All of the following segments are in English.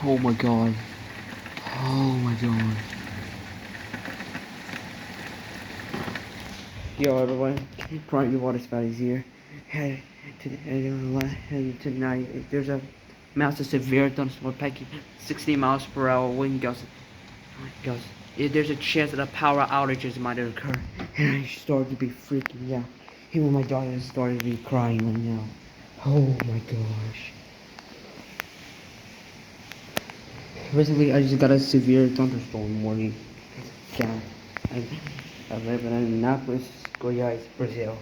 Oh my god. Oh my god. Yo everyone, Prime Water Spout is here. Hey, tonight there's a massive severe thunderstorm packing 60 miles per hour wind gusts. There's a chance that a power outages might occur. And I started to be freaking out. Even my daughter started to be crying right now. Oh my gosh. Recently, I just got a severe thunderstorm warning. Yeah, I live in Anápolis, Goiás, Brazil.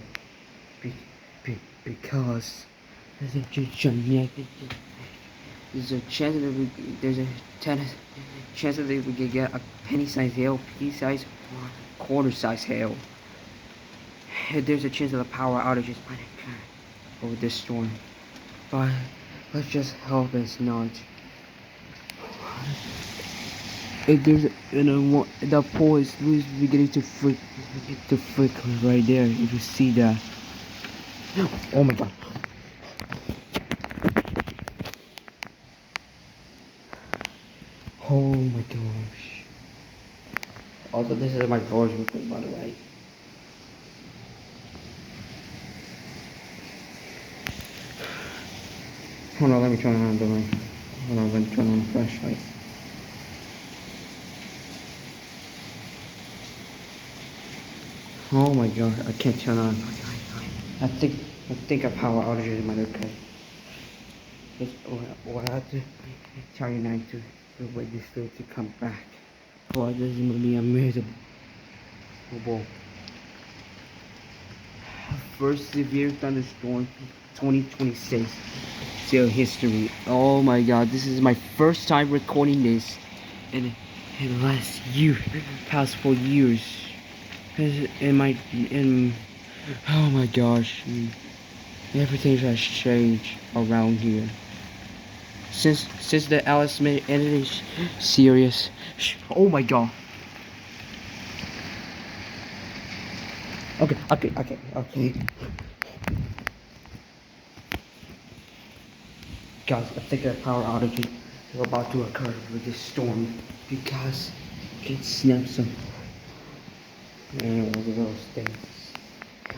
Be, because there's a there's a chance that there's a chance that we could get a penny-sized hail, pea-sized, quarter-sized hail. There's a chance that the power outages might occur over this storm. But let's just hope it's not. If there's the pole is beginning to flick right there. If you see that. Oh my god. Oh my gosh. Also, this is my drawers with me, by the way. Hold on, let me turn on the light. Hold on, let me turn on the flashlight. Oh my god, I can't turn on. I think a power outage is my okay. What I have to tell you now to wait this thing to come back. Or this is gonna be amazing. First severe thunderstorm 2026 still history. Oh my god, this is my first time recording this in the last past 4 years. Oh my gosh, everything has changed around here since the Alice Smith editing series. Oh my god. Okay. Guys, I think a power outage is about to occur with this storm because it snaps some and one of those things.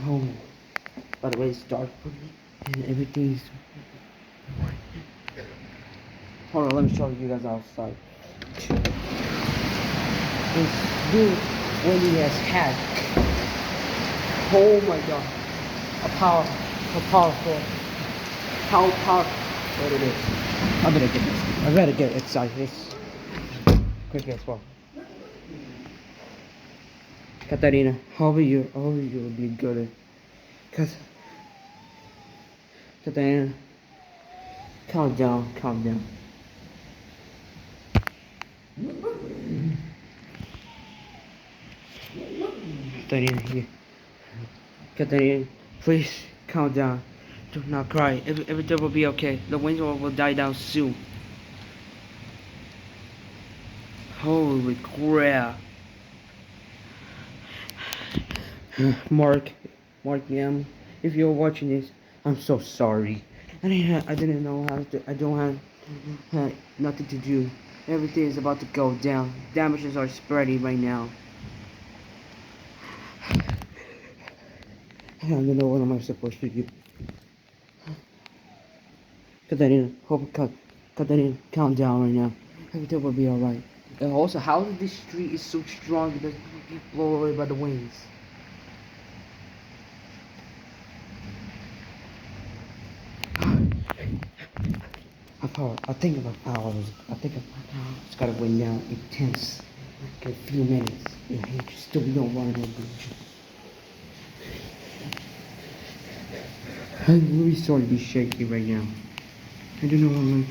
Oh, by the way, it's dark and everything's. Hold on, let me show you guys outside. It's really windy as heck. Oh my god, how powerful it is. I'm gonna get this. I gotta get inside this quick as well. Katarina, how are you? How are you will be good? Cause Katarina, calm down. Katarina, here. Katarina, please calm down. Do not cry. Everything will be okay. The wind will die down soon. Holy crap. Mark, if you're watching this, I'm so sorry. I didn't know how to. I don't have nothing to do. Everything is about to go down. Damages are spreading right now. I don't know what am I supposed to do. Katarina, calm down right now. Everything will be alright. And also, how this street is so strong because it blown away by the winds. I think of my powers. It's gotta win down intense. Like a few minutes. Yeah, you still don't want to go. I'm really sorry to be shaky right now. I don't know what I'm.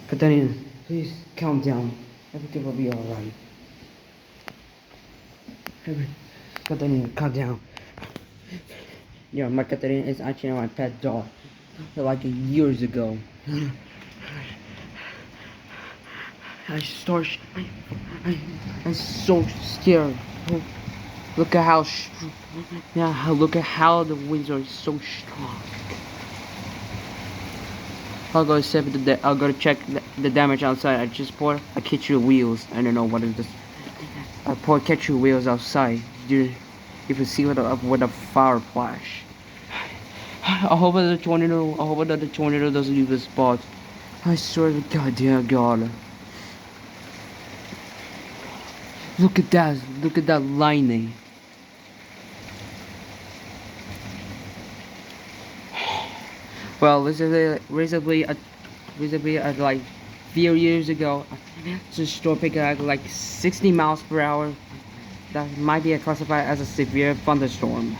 Katarina, please calm down. Everything will be alright. Katarina, calm down. Yeah, my Katarina is actually my pet dog. Like years ago. I'm so scared. Look at look at how the winds are so strong. I'll go to check the damage outside. I just poured a kitchen wheels. I don't know what is this. I poured kitchen wheels outside. You can see with a fire flash. I hope that the tornado doesn't leave the spot. I swear to God, dear God. Look at that. Look at that lightning. Well, recently, like few years ago, the storm picked up like 60 miles per hour. That might be classified as a severe thunderstorm.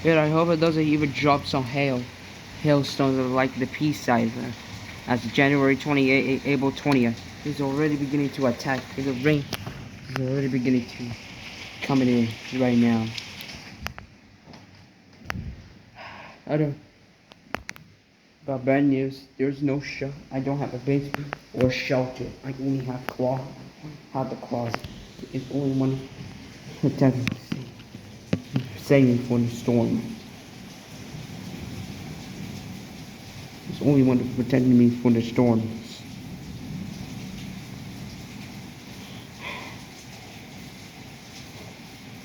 Yeah, I hope it doesn't even drop some hailstones of like the peace size. As January 28th, April 20th, it's already beginning to attack. The rain is already beginning to coming in right now. I don't. But bad news, there's no I don't have a basement or shelter. I only have the closet. It's only one protecting saving for the storm. It's only one protecting me from the storms.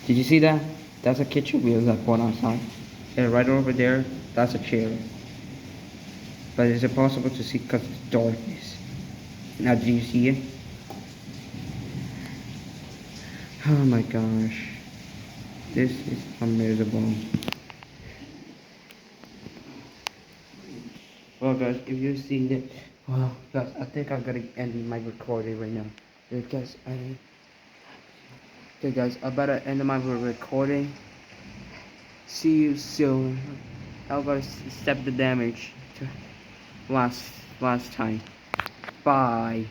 Did you see that? That's a kitchen wheel that bought outside. And right over there, that's a chair. But it's impossible to see because it's darkness. Now, do you see it? Oh my gosh. This is unbearable. Well guys, if you see it, well guys, I think I'm gonna end my recording right now. Because okay guys, I better end my recording. See you soon. I'm gonna step the damage to last time. Bye.